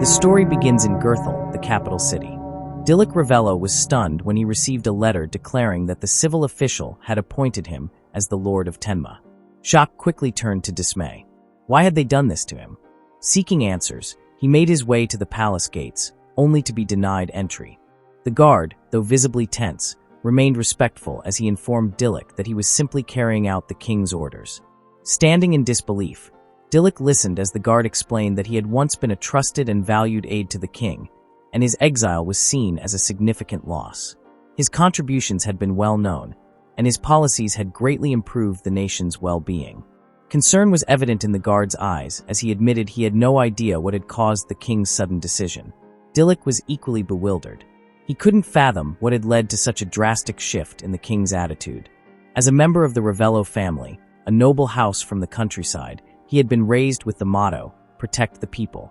The story begins in Gurthal, the capital city. Dilek Ravello was stunned when he received a letter declaring that the civil official had appointed him as the Lord of Tenma. Shock quickly turned to dismay. Why had they done this to him? Seeking answers, he made his way to the palace gates, only to be denied entry. The guard, though visibly tense, remained respectful as he informed Dilek that he was simply carrying out the king's orders. Standing in disbelief, Dilek listened as the guard explained that he had once been a trusted and valued aide to the king, and his exile was seen as a significant loss. His contributions had been well known, and his policies had greatly improved the nation's well-being. Concern was evident in the guard's eyes as he admitted he had no idea what had caused the king's sudden decision. Dilek was equally bewildered. He couldn't fathom what had led to such a drastic shift in the king's attitude. As a member of the Ravello family, a noble house from the countryside, he had been raised with the motto, "Protect the people."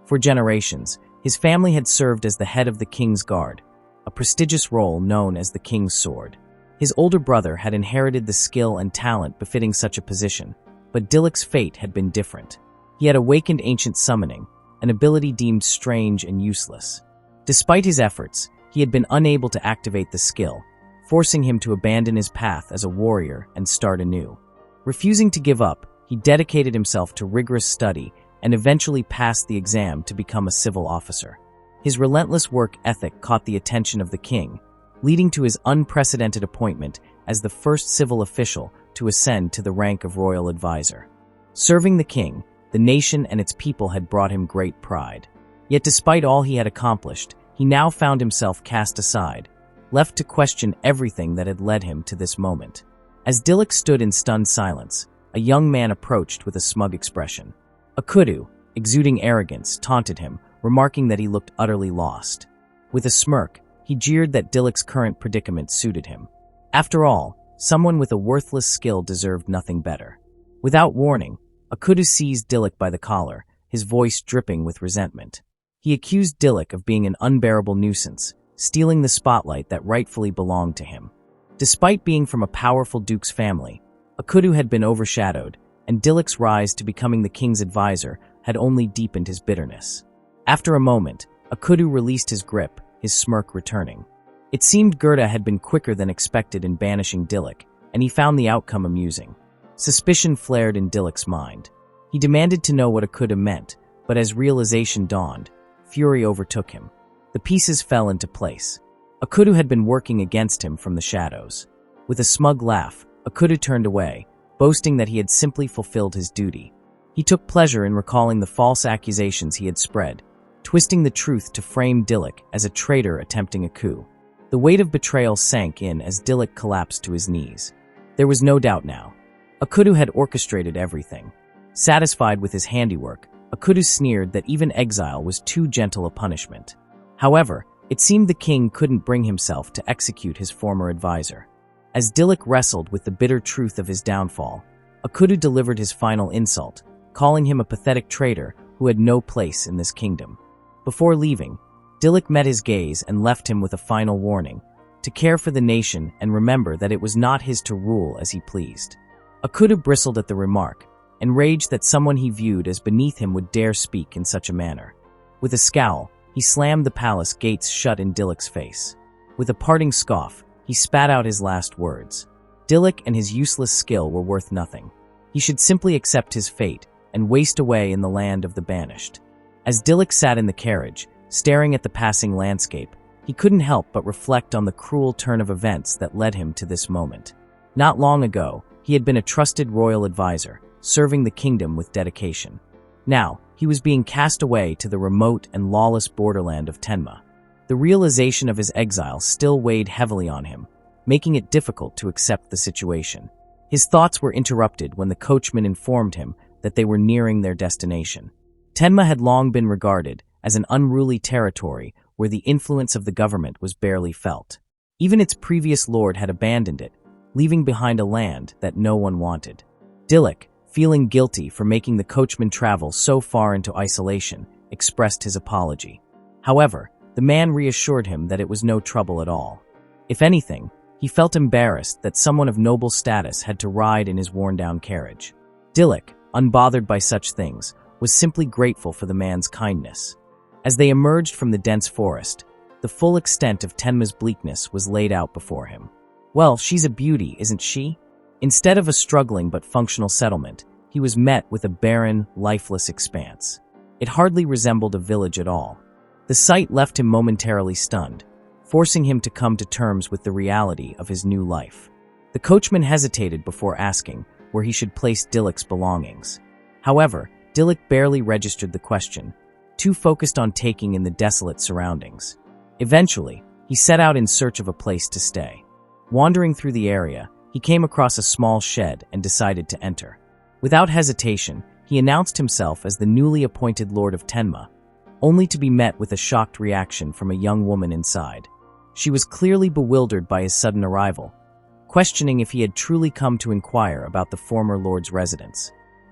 For generations, his family had served as the head of the king's guard, a prestigious role known as the king's sword. His older brother had inherited the skill and talent befitting such a position, but Dilek's fate had been different. He had awakened ancient summoning, an ability deemed strange and useless. Despite his efforts, he had been unable to activate the skill, forcing him to abandon his path as a warrior and start anew. Refusing to give up, he dedicated himself to rigorous study and eventually passed the exam to become a civil officer. His relentless work ethic caught the attention of the king, leading to his unprecedented appointment as the first civil official to ascend to the rank of royal advisor. Serving the king, the nation and its people had brought him great pride. Yet despite all he had accomplished, he now found himself cast aside, left to question everything that had led him to this moment. As Dilek stood in stunned silence, a young man approached with a smug expression. Akudu, exuding arrogance, taunted him, remarking that he looked utterly lost. With a smirk, he jeered that Dilek's current predicament suited him. After all, someone with a worthless skill deserved nothing better. Without warning, Akudu seized Dilek by the collar, his voice dripping with resentment. He accused Dilek of being an unbearable nuisance, stealing the spotlight that rightfully belonged to him. Despite being from a powerful duke's family, Akudu had been overshadowed, and Dilek's rise to becoming the king's advisor had only deepened his bitterness. After a moment, Akudu released his grip, his smirk returning. It seemed Gerda had been quicker than expected in banishing Dilek, and he found the outcome amusing. Suspicion flared in Dilek's mind. He demanded to know what Akudu meant, but as realization dawned, fury overtook him. The pieces fell into place. Akudu had been working against him from the shadows. With a smug laugh, Akudu turned away, boasting that he had simply fulfilled his duty. He took pleasure in recalling the false accusations he had spread, twisting the truth to frame Dilek as a traitor attempting a coup. The weight of betrayal sank in as Dilek collapsed to his knees. There was no doubt now. Akudu had orchestrated everything. Satisfied with his handiwork, Akudu sneered that even exile was too gentle a punishment. However, it seemed the king couldn't bring himself to execute his former advisor. As Dilek wrestled with the bitter truth of his downfall, Akudu delivered his final insult, calling him a pathetic traitor who had no place in this kingdom. Before leaving, Dilek met his gaze and left him with a final warning, to care for the nation and remember that it was not his to rule as he pleased. Akudu bristled at the remark, enraged that someone he viewed as beneath him would dare speak in such a manner. With a scowl, he slammed the palace gates shut in Dilek's face. With a parting scoff, he spat out his last words. Dilek and his useless skill were worth nothing. He should simply accept his fate and waste away in the land of the banished. As Dilek sat in the carriage, staring at the passing landscape, he couldn't help but reflect on the cruel turn of events that led him to this moment. Not long ago, he had been a trusted royal advisor, serving the kingdom with dedication. Now, he was being cast away to the remote and lawless borderland of Tenma. The realization of his exile still weighed heavily on him, making it difficult to accept the situation. His thoughts were interrupted when the coachman informed him that they were nearing their destination. Tenma had long been regarded as an unruly territory where the influence of the government was barely felt. Even its previous lord had abandoned it, leaving behind a land that no one wanted. Dilek, feeling guilty for making the coachman travel so far into isolation, expressed his apology. However, the man reassured him that it was no trouble at all. If anything, he felt embarrassed that someone of noble status had to ride in his worn-down carriage. Dilek, unbothered by such things, was simply grateful for the man's kindness. As they emerged from the dense forest, the full extent of Tenma's bleakness was laid out before him. Well, she's a beauty, isn't she? Instead of a struggling but functional settlement, he was met with a barren, lifeless expanse. It hardly resembled a village at all. The sight left him momentarily stunned, forcing him to come to terms with the reality of his new life. The coachman hesitated before asking where he should place Dilek's belongings. However, Dilek barely registered the question, too focused on taking in the desolate surroundings. Eventually, he set out in search of a place to stay. Wandering through the area, he came across a small shed and decided to enter. Without hesitation, he announced himself as the newly appointed Lord of Tenma, only to be met with a shocked reaction from a young woman inside. She was clearly bewildered by his sudden arrival, questioning if he had truly come to inquire about the former Lord's residence.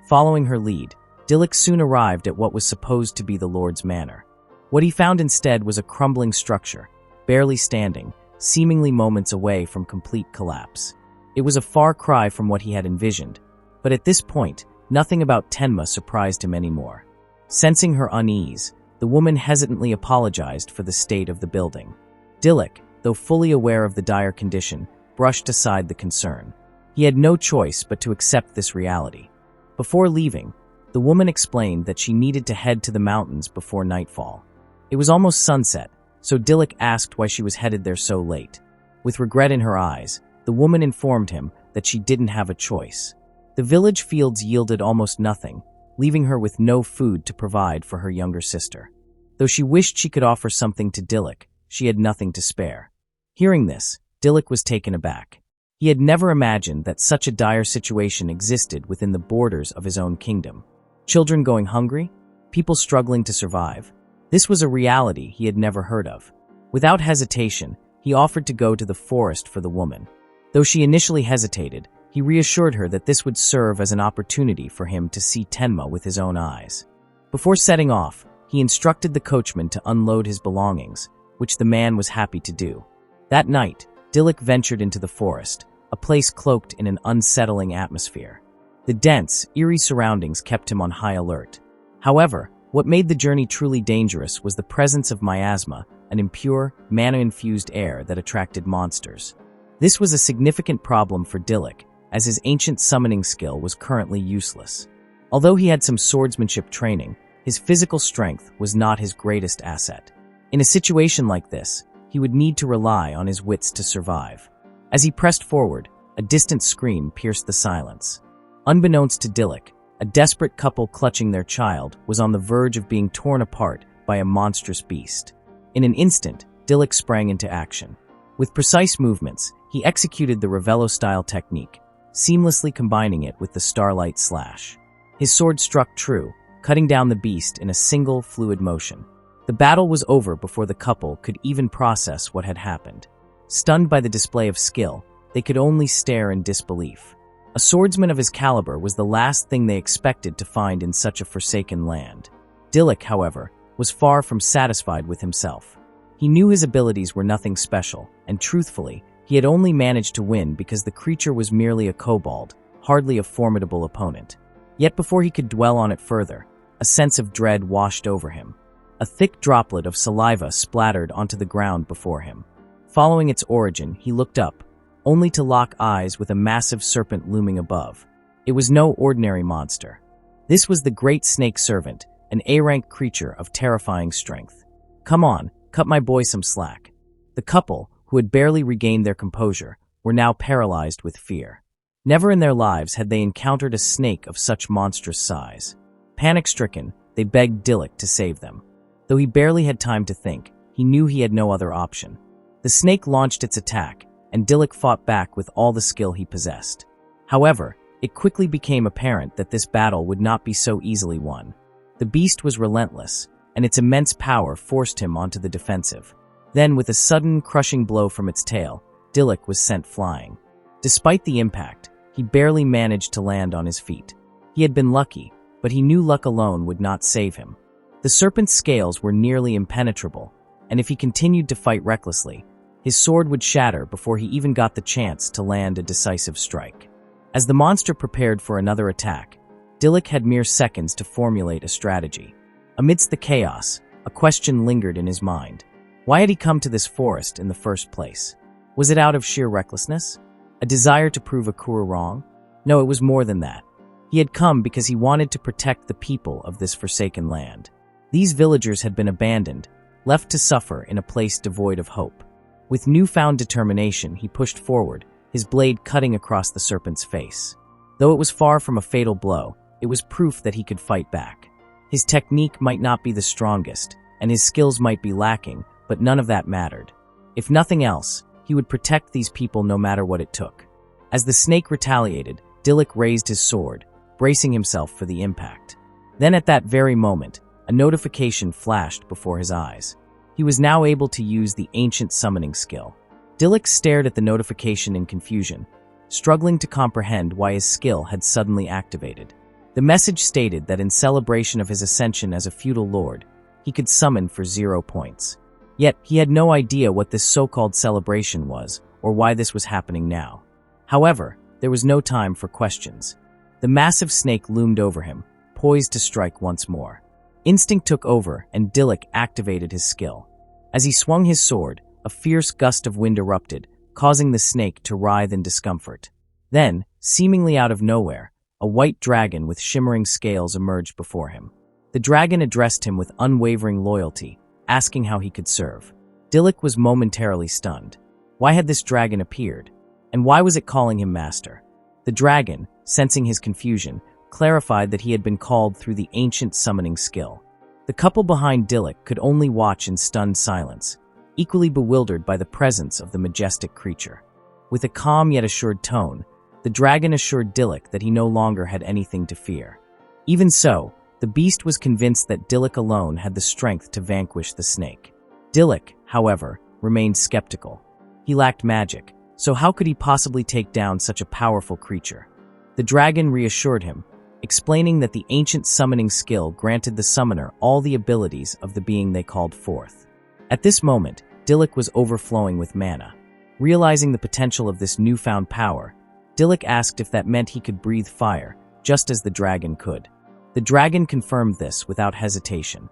Following her lead, Dilek soon arrived at what was supposed to be the Lord's manor. What he found instead was a crumbling structure, barely standing, seemingly moments away from complete collapse. It was a far cry from what he had envisioned, but at this point, nothing about Tenma surprised him anymore. Sensing her unease, the woman hesitantly apologized for the state of the building. Dilek, though fully aware of the dire condition, brushed aside the concern. He had no choice but to accept this reality. Before leaving, the woman explained that she needed to head to the mountains before nightfall. It was almost sunset, so Dilek asked why she was headed there so late. With regret in her eyes, the woman informed him that she didn't have a choice. The village fields yielded almost nothing, leaving her with no food to provide for her younger sister. Though she wished she could offer something to Dilek, she had nothing to spare. Hearing this, Dilek was taken aback. He had never imagined that such a dire situation existed within the borders of his own kingdom. Children going hungry? People struggling to survive? This was a reality he had never heard of. Without hesitation, he offered to go to the forest for the woman. Though she initially hesitated, he reassured her that this would serve as an opportunity for him to see Tenma with his own eyes. Before setting off, he instructed the coachman to unload his belongings, which the man was happy to do. That night, Dilek ventured into the forest, a place cloaked in an unsettling atmosphere. The dense, eerie surroundings kept him on high alert. However, what made the journey truly dangerous was the presence of miasma, an impure, mana-infused air that attracted monsters. This was a significant problem for Dilek, as his ancient summoning skill was currently useless. Although he had some swordsmanship training, his physical strength was not his greatest asset. In a situation like this, he would need to rely on his wits to survive. As he pressed forward, a distant scream pierced the silence. Unbeknownst to Dilek, a desperate couple clutching their child was on the verge of being torn apart by a monstrous beast. In an instant, Dilek sprang into action. With precise movements, he executed the Revello-style technique, seamlessly combining it with the Starlight Slash. His sword struck true, cutting down the beast in a single, fluid motion. The battle was over before the couple could even process what had happened. Stunned by the display of skill, they could only stare in disbelief. A swordsman of his caliber was the last thing they expected to find in such a forsaken land. Dilek, however, was far from satisfied with himself. He knew his abilities were nothing special, and truthfully, he had only managed to win because the creature was merely a kobold, hardly a formidable opponent. Yet before he could dwell on it further, a sense of dread washed over him. A thick droplet of saliva splattered onto the ground before him. Following its origin, he looked up, only to lock eyes with a massive serpent looming above. It was no ordinary monster. This was the Great Snake Servant, an A-rank creature of terrifying strength. "Come on, cut my boy some slack." The couple, who had barely regained their composure, were now paralyzed with fear. Never in their lives had they encountered a snake of such monstrous size. Panic-stricken, they begged Dilek to save them. Though he barely had time to think, he knew he had no other option. The snake launched its attack, and Dilek fought back with all the skill he possessed. However, it quickly became apparent that this battle would not be so easily won. The beast was relentless, and its immense power forced him onto the defensive. Then, with a sudden, crushing blow from its tail, Dilek was sent flying. Despite the impact, he barely managed to land on his feet. He had been lucky, but he knew luck alone would not save him. The serpent's scales were nearly impenetrable, and if he continued to fight recklessly, his sword would shatter before he even got the chance to land a decisive strike. As the monster prepared for another attack, Dilek had mere seconds to formulate a strategy. Amidst the chaos, A question lingered in his mind. Why had he come to this forest in the first place? Was it out of sheer recklessness? A desire to prove Akura wrong? No, it was more than that. He had come because he wanted to protect the people of this forsaken land. These villagers had been abandoned, left to suffer in a place devoid of hope. With newfound determination, he pushed forward, his blade cutting across the serpent's face. Though it was far from a fatal blow, it was proof that he could fight back. His technique might not be the strongest, and his skills might be lacking, but none of that mattered. If nothing else, he would protect these people no matter what it took. As the snake retaliated, Dilek raised his sword, bracing himself for the impact. Then at that very moment, a notification flashed before his eyes. He was now able to use the ancient summoning skill. Dilek stared at the notification in confusion, struggling to comprehend why his skill had suddenly activated. The message stated that in celebration of his ascension as a feudal lord, he could summon for 0 points. Yet, he had no idea what this so-called celebration was, or why this was happening now. However, there was no time for questions. The massive snake loomed over him, poised to strike once more. Instinct took over, and Dilek activated his skill. As he swung his sword, a fierce gust of wind erupted, causing the snake to writhe in discomfort. Then, seemingly out of nowhere, a white dragon with shimmering scales emerged before him. The dragon addressed him with unwavering loyalty, asking how he could serve. Dilek was momentarily stunned. Why had this dragon appeared? And why was it calling him master? The dragon, sensing his confusion, clarified that he had been called through the ancient summoning skill. The couple behind Dilek could only watch in stunned silence, equally bewildered by the presence of the majestic creature. With a calm yet assured tone, the dragon assured Dilek that he no longer had anything to fear. Even so, the beast was convinced that Dilek alone had the strength to vanquish the snake. Dilek, however, remained skeptical. He lacked magic, so how could he possibly take down such a powerful creature? The dragon reassured him, explaining that the ancient summoning skill granted the summoner all the abilities of the being they called forth. At this moment, Dilek was overflowing with mana. Realizing the potential of this newfound power, Dilek asked if that meant he could breathe fire, just as the dragon could. The dragon confirmed this without hesitation.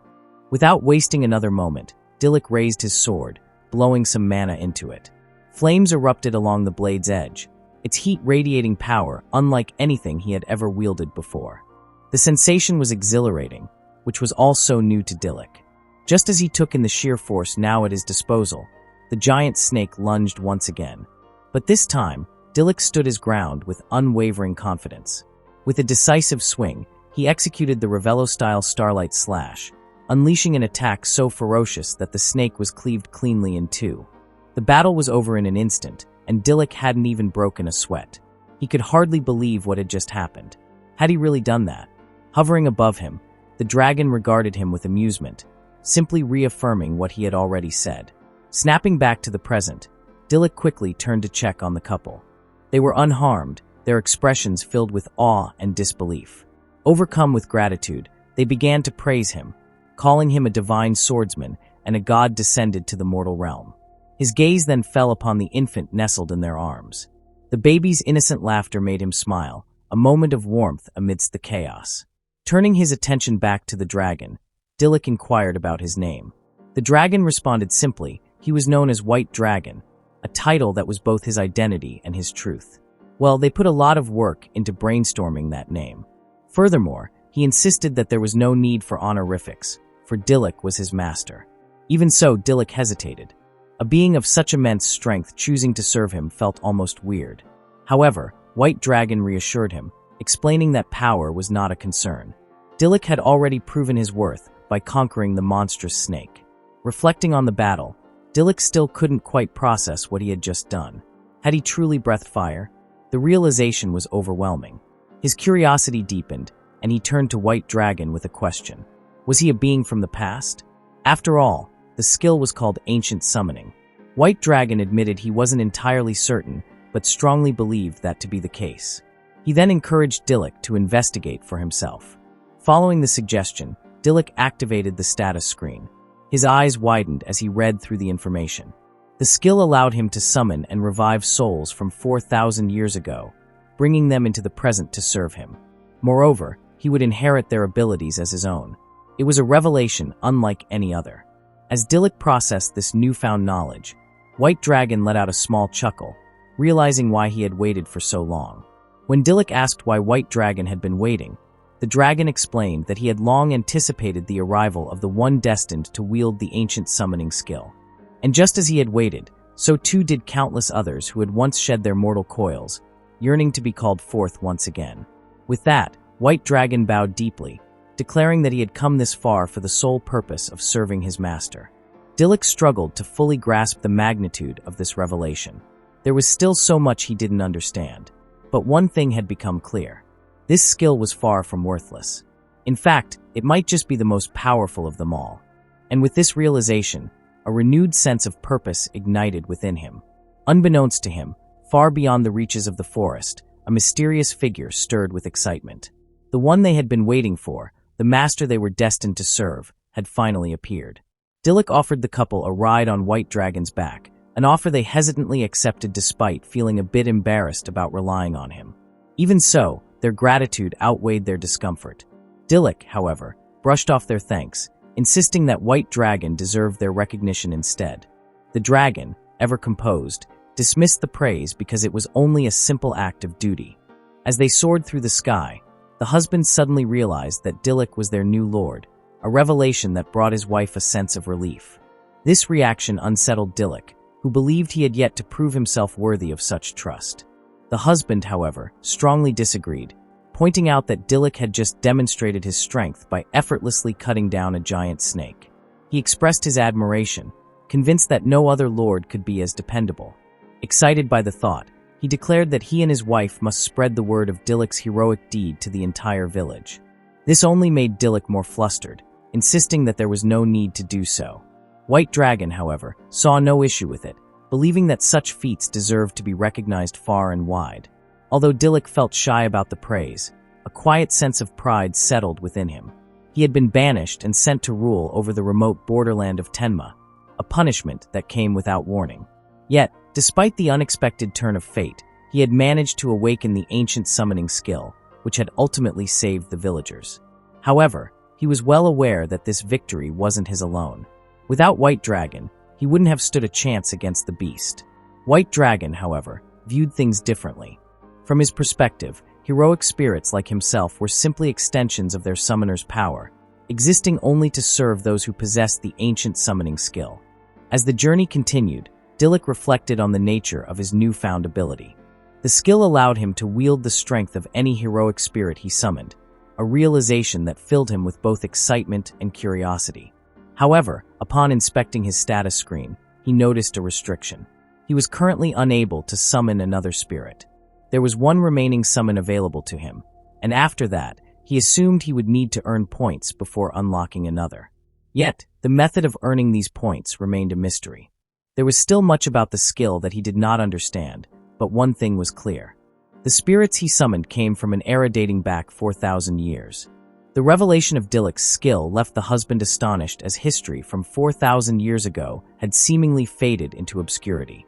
Without wasting another moment, Dilek raised his sword, blowing some mana into it. Flames erupted along the blade's edge, its heat radiating power unlike anything he had ever wielded before. The sensation was exhilarating, which was all so new to Dilek. Just as he took in the sheer force now at his disposal, the giant snake lunged once again. But this time, Dilek stood his ground with unwavering confidence. With a decisive swing, he executed the Ravello-style Starlight Slash, unleashing an attack so ferocious that the snake was cleaved cleanly in two. The battle was over in an instant, and Dilek hadn't even broken a sweat. He could hardly believe what had just happened. Had he really done that? Hovering above him, the dragon regarded him with amusement, simply reaffirming what he had already said. Snapping back to the present, Dilek quickly turned to check on the couple. They were unharmed, their expressions filled with awe and disbelief. Overcome with gratitude, they began to praise him, calling him a divine swordsman and a god descended to the mortal realm. His gaze then fell upon the infant nestled in their arms. The baby's innocent laughter made him smile, a moment of warmth amidst the chaos. Turning his attention back to the dragon, Dilek inquired about his name. The dragon responded simply, he was known as White Dragon, a title that was both his identity and his truth. Well, they put a lot of work into brainstorming that name. Furthermore, he insisted that there was no need for honorifics, for Dilek was his master. Even so, Dilek hesitated. A being of such immense strength choosing to serve him felt almost weird. However, White Dragon reassured him, explaining that power was not a concern. Dilek had already proven his worth by conquering the monstrous snake. Reflecting on the battle, Dilek still couldn't quite process what he had just done. Had he truly breathed fire? The realization was overwhelming. His curiosity deepened, and he turned to White Dragon with a question. Was he a being from the past? After all, the skill was called Ancient Summoning. White Dragon admitted he wasn't entirely certain, but strongly believed that to be the case. He then encouraged Dilek to investigate for himself. Following the suggestion, Dilek activated the status screen. His eyes widened as he read through the information. The skill allowed him to summon and revive souls from 4,000 years ago, bringing them into the present to serve him. Moreover, he would inherit their abilities as his own. It was a revelation unlike any other. As Dilek processed this newfound knowledge, White Dragon let out a small chuckle, realizing why he had waited for so long. When Dilek asked why White Dragon had been waiting, the dragon explained that he had long anticipated the arrival of the one destined to wield the ancient summoning skill. And just as he had waited, so too did countless others who had once shed their mortal coils, yearning to be called forth once again. With that, White Dragon bowed deeply, declaring that he had come this far for the sole purpose of serving his master. Dilek struggled to fully grasp the magnitude of this revelation. There was still so much he didn't understand, but one thing had become clear. This skill was far from worthless. In fact, it might just be the most powerful of them all. And with this realization, a renewed sense of purpose ignited within him. Unbeknownst to him, far beyond the reaches of the forest, a mysterious figure stirred with excitement. The one they had been waiting for, the master they were destined to serve, had finally appeared. Dilek offered the couple a ride on White Dragon's back, an offer they hesitantly accepted despite feeling a bit embarrassed about relying on him. Even so, their gratitude outweighed their discomfort. Dilek, however, brushed off their thanks, insisting that White Dragon deserved their recognition instead. The dragon, ever composed, dismissed the praise because it was only a simple act of duty. As they soared through the sky, the husband suddenly realized that Dilek was their new lord, a revelation that brought his wife a sense of relief. This reaction unsettled Dilek, who believed he had yet to prove himself worthy of such trust. The husband, however, strongly disagreed, pointing out that Dilek had just demonstrated his strength by effortlessly cutting down a giant snake. He expressed his admiration, convinced that no other lord could be as dependable. Excited by the thought, he declared that he and his wife must spread the word of Dilek's heroic deed to the entire village. This only made Dilek more flustered, insisting that there was no need to do so. White Dragon, however, saw no issue with it, believing that such feats deserved to be recognized far and wide. Although Dilek felt shy about the praise, a quiet sense of pride settled within him. He had been banished and sent to rule over the remote borderland of Tenma, a punishment that came without warning. Yet, despite the unexpected turn of fate, he had managed to awaken the ancient summoning skill, which had ultimately saved the villagers. However, he was well aware that this victory wasn't his alone. Without White Dragon, he wouldn't have stood a chance against the beast. White Dragon, however, viewed things differently. From his perspective, heroic spirits like himself were simply extensions of their summoner's power, existing only to serve those who possessed the ancient summoning skill. As the journey continued, Dilek reflected on the nature of his newfound ability. The skill allowed him to wield the strength of any heroic spirit he summoned, a realization that filled him with both excitement and curiosity. However, upon inspecting his status screen, he noticed a restriction. He was currently unable to summon another spirit. There was one remaining summon available to him, and after that, he assumed he would need to earn points before unlocking another. Yet, the method of earning these points remained a mystery. There was still much about the skill that he did not understand, but one thing was clear. The spirits he summoned came from an era dating back 4,000 years. The revelation of Dilek's skill left the husband astonished as history from 4,000 years ago had seemingly faded into obscurity.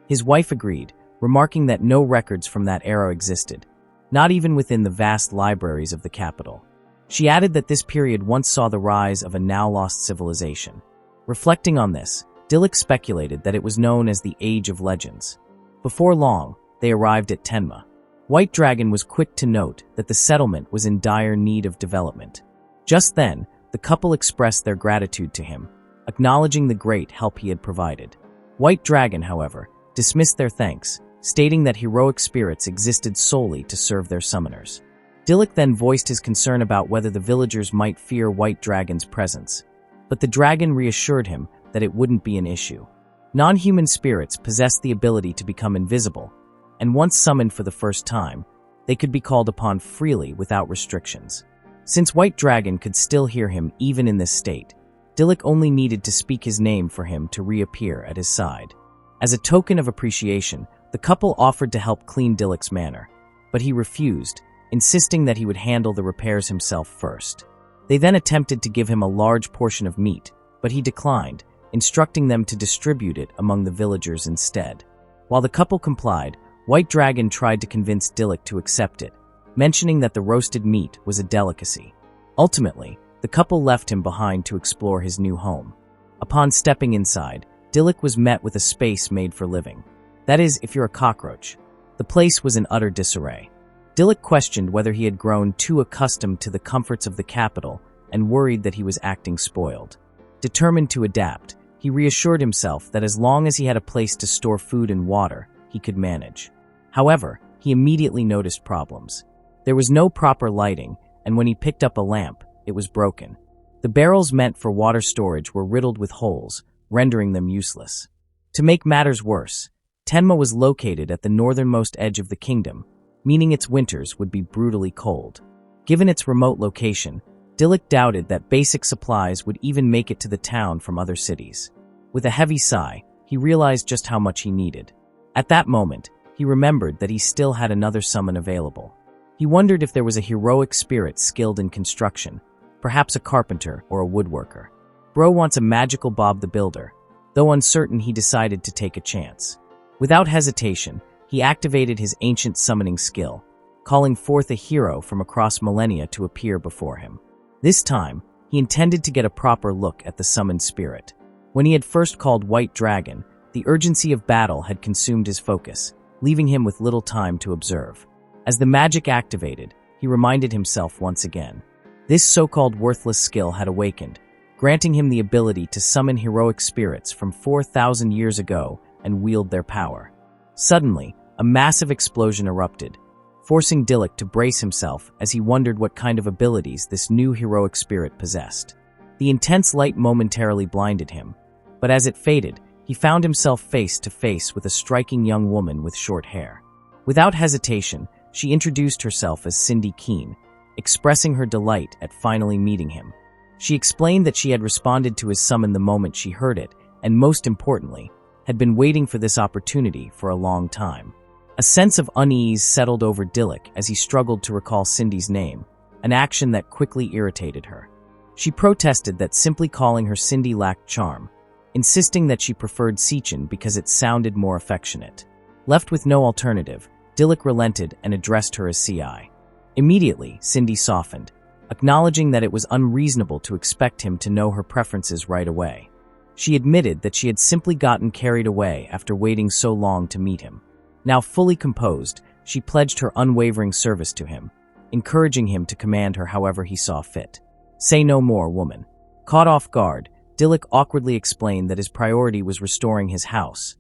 His wife agreed, remarking that no records from that era existed, not even within the vast libraries of the capital. She added that this period once saw the rise of a now-lost civilization. Reflecting on this, Dilek speculated that it was known as the Age of Legends. Before long, they arrived at Tenma. White Dragon was quick to note that the settlement was in dire need of development. Just then, the couple expressed their gratitude to him, acknowledging the great help he had provided. White Dragon, however, dismissed their thanks, stating that heroic spirits existed solely to serve their summoners. Dilek then voiced his concern about whether the villagers might fear White Dragon's presence, but the dragon reassured him that it wouldn't be an issue. Non-human spirits possessed the ability to become invisible, and once summoned for the first time, they could be called upon freely without restrictions. Since White Dragon could still hear him even in this state, Dilek only needed to speak his name for him to reappear at his side. As a token of appreciation, the couple offered to help clean Dilek's manor, but he refused, insisting that he would handle the repairs himself first. They then attempted to give him a large portion of meat, but he declined, instructing them to distribute it among the villagers instead. While the couple complied, White Dragon tried to convince Dilek to accept it, mentioning that the roasted meat was a delicacy. Ultimately, The couple left him behind to explore his new home. Upon stepping inside, Dilek was met with a space made for living. That is, if you're a cockroach. The place was in utter disarray. Dilek questioned whether he had grown too accustomed to the comforts of the capital and worried that he was acting spoiled. Determined to adapt, he reassured himself that as long as he had a place to store food and water, he could manage. However, he immediately noticed problems. There was no proper lighting, and when he picked up a lamp, it was broken. The barrels meant for water storage were riddled with holes, rendering them useless. To make matters worse, Tenma was located at the northernmost edge of the kingdom, meaning its winters would be brutally cold. Given its remote location, Dilek doubted that basic supplies would even make it to the town from other cities. With a heavy sigh, he realized just how much he needed. At that moment, he remembered that he still had another summon available. He wondered if there was a heroic spirit skilled in construction, perhaps a carpenter or a woodworker. Bro wants a magical Bob the Builder. Though uncertain, he decided to take a chance. Without hesitation, he activated his ancient summoning skill, calling forth a hero from across millennia to appear before him. This time, he intended to get a proper look at the summoned spirit. When he had first called White Dragon, the urgency of battle had consumed his focus, leaving him with little time to observe. As the magic activated, he reminded himself once again. This so-called worthless skill had awakened, granting him the ability to summon heroic spirits from 4,000 years ago and wield their power. Suddenly, a massive explosion erupted, forcing Dilek to brace himself as he wondered what kind of abilities this new heroic spirit possessed. The intense light momentarily blinded him, but as it faded, he found himself face to face with a striking young woman with short hair. Without hesitation, she introduced herself as Cindy Keen, expressing her delight at finally meeting him. She explained that she had responded to his summon the moment she heard it, and most importantly, had been waiting for this opportunity for a long time. A sense of unease settled over Dilek as he struggled to recall Cindy's name, an action that quickly irritated her. She protested that simply calling her Cindy lacked charm, insisting that she preferred Sichin because it sounded more affectionate. Left with no alternative, Dilek relented and addressed her as CI. Immediately, Cindy softened, acknowledging that it was unreasonable to expect him to know her preferences right away. She admitted that she had simply gotten carried away after waiting so long to meet him. Now fully composed, she pledged her unwavering service to him, encouraging him to command her however he saw fit. Say no more, woman. Caught off guard, Dilek awkwardly explained that his priority was restoring his house,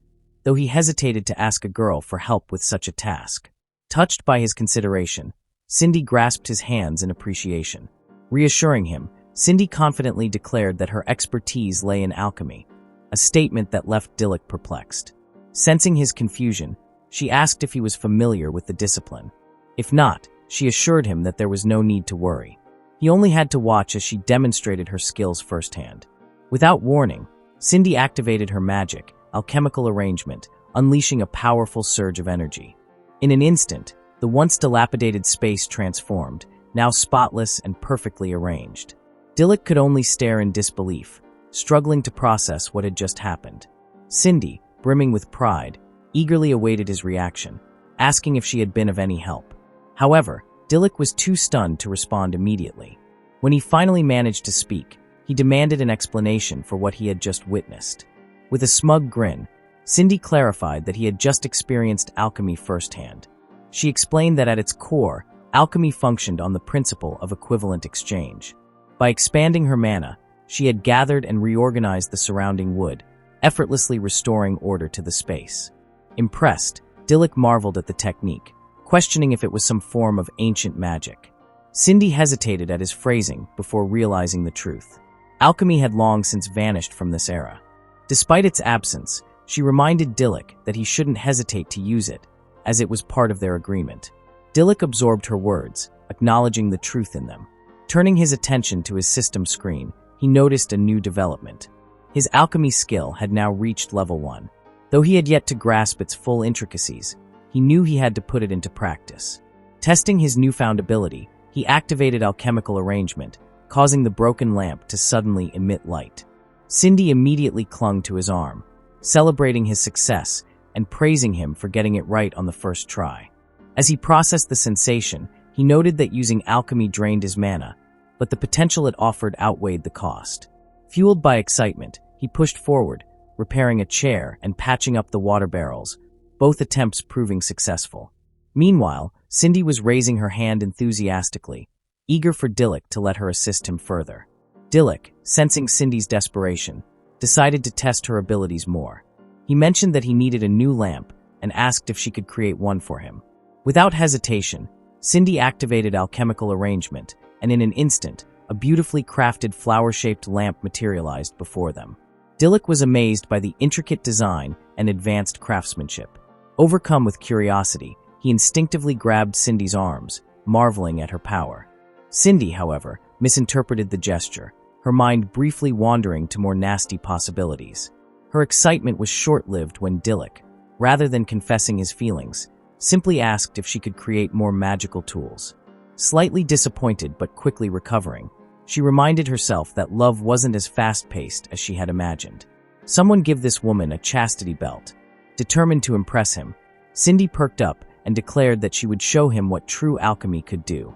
though he hesitated to ask a girl for help with such a task. Touched by his consideration, Cindy grasped his hands in appreciation. Reassuring him, Cindy confidently declared that her expertise lay in alchemy, a statement that left Dilek perplexed. Sensing his confusion, she asked if he was familiar with the discipline. If not, she assured him that there was no need to worry. He only had to watch as she demonstrated her skills firsthand. Without warning, Cindy activated her magic, alchemical arrangement, unleashing a powerful surge of energy. In an instant, the once dilapidated space transformed, now spotless and perfectly arranged. Dilek could only stare in disbelief, struggling to process what had just happened. Cindy, brimming with pride, eagerly awaited his reaction, asking if she had been of any help. However, Dilek was too stunned to respond immediately. When he finally managed to speak, he demanded an explanation for what he had just witnessed. With a smug grin, Cindy clarified that he had just experienced alchemy firsthand. She explained that at its core, alchemy functioned on the principle of equivalent exchange. By expanding her mana, she had gathered and reorganized the surrounding wood, effortlessly restoring order to the space. Impressed, Dilek marveled at the technique, questioning if it was some form of ancient magic. Cindy hesitated at his phrasing before realizing the truth. Alchemy had long since vanished from this era. Despite its absence, she reminded Dilek that he shouldn't hesitate to use it, as it was part of their agreement. Dilek absorbed her words, acknowledging the truth in them. Turning his attention to his system screen, he noticed a new development. His alchemy skill had now reached level 1. Though he had yet to grasp its full intricacies, he knew he had to put it into practice. Testing his newfound ability, he activated alchemical arrangement, causing the broken lamp to suddenly emit light. Cindy immediately clung to his arm, celebrating his success and praising him for getting it right on the first try. As he processed the sensation, he noted that using alchemy drained his mana, but the potential it offered outweighed the cost. Fueled by excitement, he pushed forward, repairing a chair and patching up the water barrels, both attempts proving successful. Meanwhile, Cindy was raising her hand enthusiastically, eager for Dilek to let her assist him further. Dilek, sensing Cindy's desperation, decided to test her abilities more. He mentioned that he needed a new lamp and asked if she could create one for him. Without hesitation, Cindy activated alchemical arrangement, and in an instant, a beautifully crafted flower-shaped lamp materialized before them. Dilek was amazed by the intricate design and advanced craftsmanship. Overcome with curiosity, he instinctively grabbed Cindy's arms, marveling at her power. Cindy, however, misinterpreted the gesture, her mind briefly wandering to more nasty possibilities. Her excitement was short-lived when Dilek, rather than confessing his feelings, simply asked if she could create more magical tools. Slightly disappointed but quickly recovering, she reminded herself that love wasn't as fast-paced as she had imagined. Someone give this woman a chastity belt. Determined to impress him, Cindy perked up and declared that she would show him what true alchemy could do.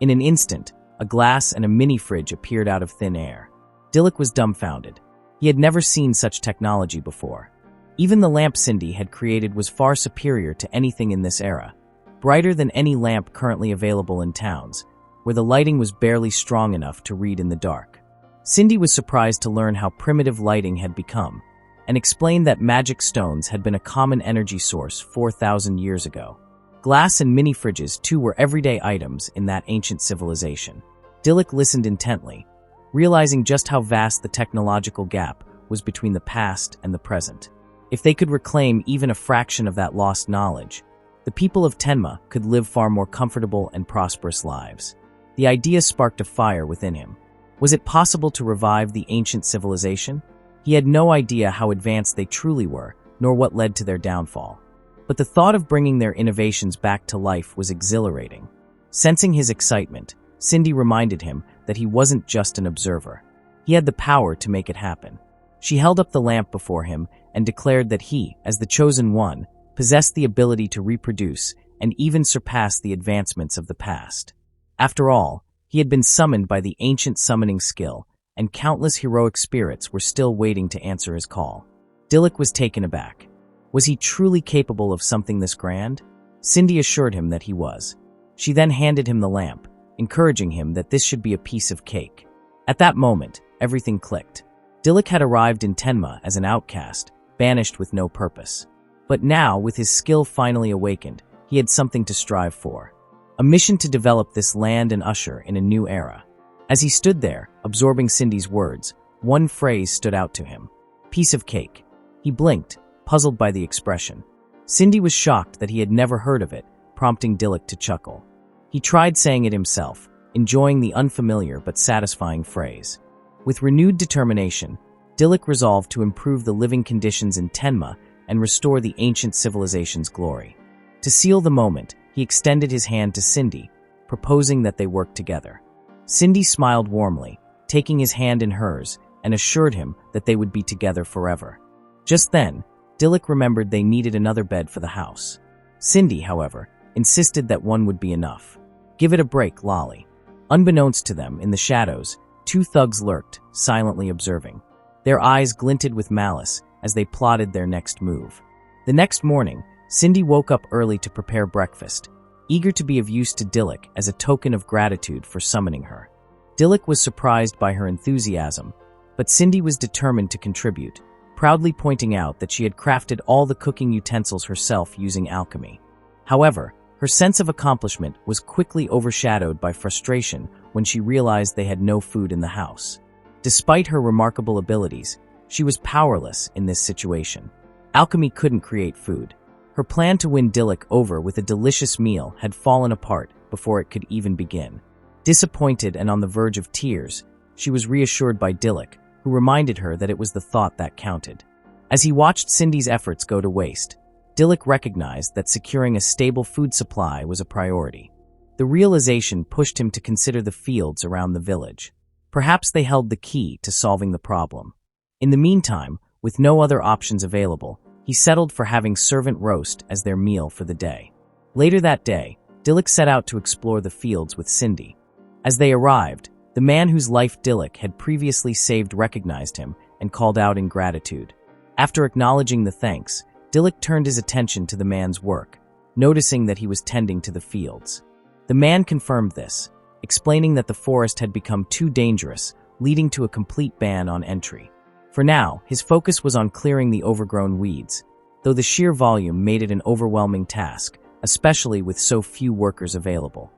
In an instant, a glass and a mini-fridge appeared out of thin air. Dilek was dumbfounded. He had never seen such technology before. Even the lamp Cindy had created was far superior to anything in this era, brighter than any lamp currently available in towns, where the lighting was barely strong enough to read in the dark. Cindy was surprised to learn how primitive lighting had become, and explained that magic stones had been a common energy source 4,000 years ago. Glass and mini-fridges, too, were everyday items in that ancient civilization. Dilek listened intently, realizing just how vast the technological gap was between the past and the present. If they could reclaim even a fraction of that lost knowledge, the people of Tenma could live far more comfortable and prosperous lives. The idea sparked a fire within him. Was it possible to revive the ancient civilization? He had no idea how advanced they truly were, nor what led to their downfall. But the thought of bringing their innovations back to life was exhilarating. Sensing his excitement, Cindy reminded him that he wasn't just an observer. He had the power to make it happen. She held up the lamp before him and declared that he, as the chosen one, possessed the ability to reproduce and even surpass the advancements of the past. After all, he had been summoned by the ancient summoning skill, and countless heroic spirits were still waiting to answer his call. Dilek was taken aback. Was he truly capable of something this grand? Cindy assured him that he was. She then handed him the lamp, encouraging him that this should be a piece of cake. At that moment, everything clicked. Dilek had arrived in Tenma as an outcast, banished with no purpose. But now, with his skill finally awakened, he had something to strive for. A mission to develop this land and usher in a new era. As he stood there, absorbing Cindy's words, one phrase stood out to him. Piece of cake. He blinked, puzzled by the expression. Cindy was shocked that he had never heard of it, prompting Dilek to chuckle. He tried saying it himself, enjoying the unfamiliar but satisfying phrase. With renewed determination, Dilek resolved to improve the living conditions in Tenma and restore the ancient civilization's glory. To seal the moment, he extended his hand to Cindy, proposing that they work together. Cindy smiled warmly, taking his hand in hers, and assured him that they would be together forever. Just then, Dilek remembered they needed another bed for the house. Cindy, however, insisted that one would be enough. Give it a break, Lolly. Unbeknownst to them, in the shadows, two thugs lurked, silently observing. Their eyes glinted with malice as they plotted their next move. The next morning, Cindy woke up early to prepare breakfast, eager to be of use to Dilek as a token of gratitude for summoning her. Dilek was surprised by her enthusiasm, but Cindy was determined to contribute, proudly pointing out that she had crafted all the cooking utensils herself using alchemy. However, her sense of accomplishment was quickly overshadowed by frustration when she realized they had no food in the house. Despite her remarkable abilities, she was powerless in this situation. Alchemy couldn't create food. Her plan to win Dilek over with a delicious meal had fallen apart before it could even begin. Disappointed and on the verge of tears, she was reassured by Dilek, who reminded her that it was the thought that counted. As he watched Cindy's efforts go to waste, Dilek recognized that securing a stable food supply was a priority. The realization pushed him to consider the fields around the village. Perhaps they held the key to solving the problem. In the meantime, with no other options available, he settled for having servant roast as their meal for the day. Later that day, Dilek set out to explore the fields with Cindy. As they arrived, The man whose life Dilek had previously saved recognized him and called out in gratitude. After acknowledging the thanks, Dilek turned his attention to the man's work, noticing that he was tending to the fields. The man confirmed this, explaining that the forest had become too dangerous, leading to a complete ban on entry. For now, his focus was on clearing the overgrown weeds, though the sheer volume made it an overwhelming task, especially with so few workers available.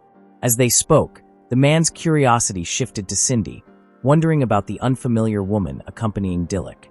As they spoke, the man's curiosity shifted to Cindy, wondering about the unfamiliar woman accompanying Dilek.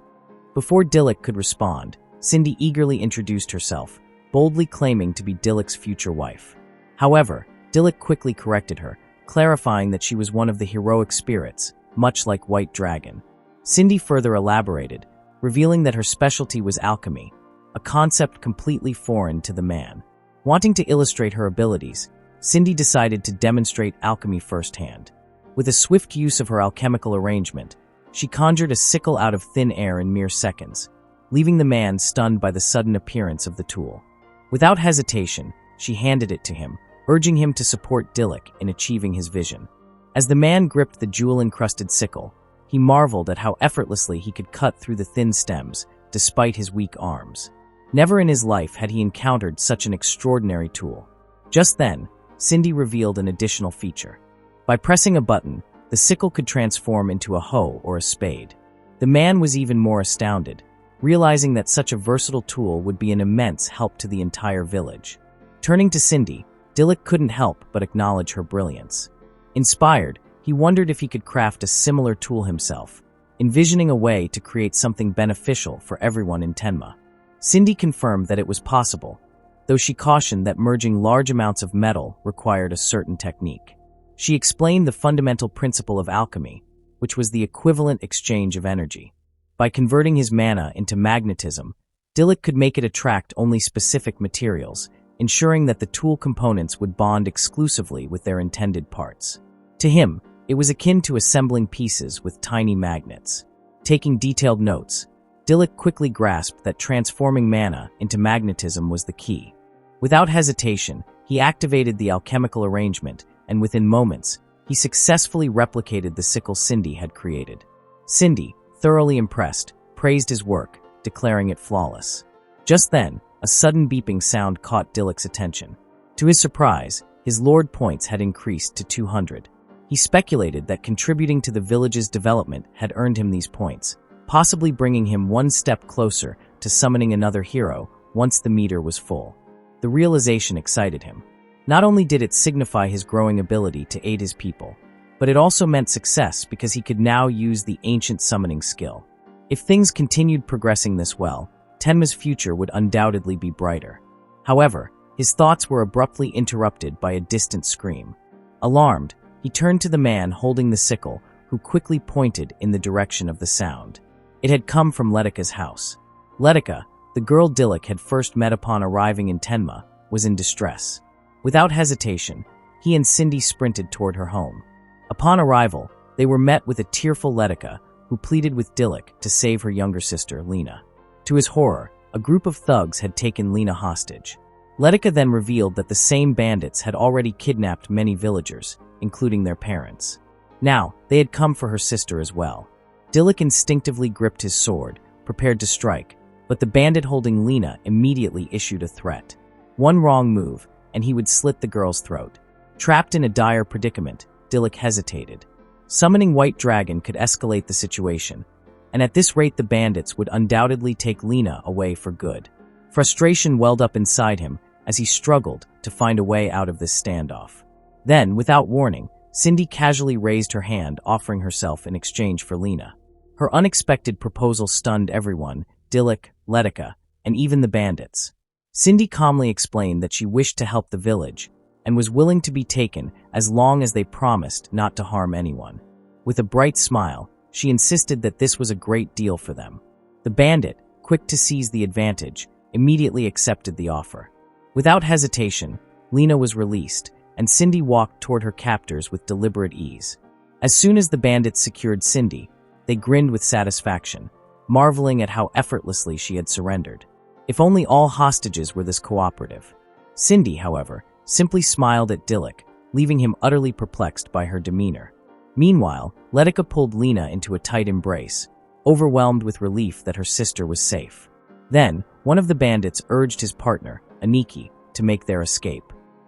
Before Dilek could respond, Cindy eagerly introduced herself, boldly claiming to be Dilek's future wife. However, Dilek quickly corrected her, clarifying that she was one of the heroic spirits, much like White Dragon. Cindy further elaborated, revealing that her specialty was alchemy, a concept completely foreign to the man. Wanting to illustrate her abilities, Cindy decided to demonstrate alchemy firsthand. With a swift use of her alchemical arrangement, she conjured a sickle out of thin air in mere seconds, leaving the man stunned by the sudden appearance of the tool. Without hesitation, she handed it to him, urging him to support Dilek in achieving his vision. As the man gripped the jewel-encrusted sickle, he marveled at how effortlessly he could cut through the thin stems, despite his weak arms. Never in his life had he encountered such an extraordinary tool. Just then, Cindy revealed an additional feature. By pressing a button, the sickle could transform into a hoe or a spade. The man was even more astounded, realizing that such a versatile tool would be an immense help to the entire village. Turning to Cindy, Dilek couldn't help but acknowledge her brilliance. Inspired, he wondered if he could craft a similar tool himself, envisioning a way to create something beneficial for everyone in Tenma. Cindy confirmed that it was possible, though she cautioned that merging large amounts of metal required a certain technique. She explained the fundamental principle of alchemy, which was the equivalent exchange of energy. By converting his mana into magnetism, Dilek could make it attract only specific materials, ensuring that the tool components would bond exclusively with their intended parts. To him, it was akin to assembling pieces with tiny magnets. Taking detailed notes, Dilek quickly grasped that transforming mana into magnetism was the key. Without hesitation, he activated the alchemical arrangement, and within moments, he successfully replicated the sickle Cindy had created. Cindy, thoroughly impressed, praised his work, declaring it flawless. Just then, a sudden beeping sound caught Dilek's attention. To his surprise, his lord points had increased to 200. He speculated that contributing to the village's development had earned him these points, possibly bringing him one step closer to summoning another hero once the meter was full. The realization excited him. Not only did it signify his growing ability to aid his people, but it also meant success because he could now use the ancient summoning skill. If things continued progressing this well, Tenma's future would undoubtedly be brighter. However, his thoughts were abruptly interrupted by a distant scream. Alarmed, he turned to the man holding the sickle, who quickly pointed in the direction of the sound. It had come from Letika's house. Letika, the girl Dilek had first met upon arriving in Tenma, was in distress. Without hesitation, he and Cindy sprinted toward her home. Upon arrival, they were met with a tearful Letika, who pleaded with Dilek to save her younger sister, Lena. To his horror, a group of thugs had taken Lena hostage. Letika then revealed that the same bandits had already kidnapped many villagers, including their parents. Now, they had come for her sister as well. Dilek instinctively gripped his sword, prepared to strike, but the bandit holding Lena immediately issued a threat. One wrong move, and he would slit the girl's throat. Trapped in a dire predicament, Dilek hesitated. Summoning White Dragon could escalate the situation, and at this rate the bandits would undoubtedly take Lena away for good. Frustration welled up inside him as he struggled to find a way out of this standoff. Then, without warning, Cindy casually raised her hand, offering herself in exchange for Lena. Her unexpected proposal stunned everyone, Dilek, Letika, and even the bandits. Cindy calmly explained that she wished to help the village and was willing to be taken as long as they promised not to harm anyone. With a bright smile, she insisted that this was a great deal for them. The bandit, quick to seize the advantage, immediately accepted the offer. Without hesitation, Lena was released, and Cindy walked toward her captors with deliberate ease. As soon as the bandits secured Cindy, they grinned with satisfaction, marveling at how effortlessly she had surrendered. If only all hostages were this cooperative. Cindy, however, simply smiled at Dilek, leaving him utterly perplexed by her demeanor. Meanwhile, Letica pulled Lena into a tight embrace, overwhelmed with relief that her sister was safe. Then, one of the bandits urged his partner, Aniki, to make their escape.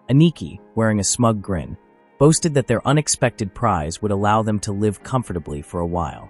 Aniki, wearing a smug grin, boasted that their unexpected prize would allow them to live comfortably for a while.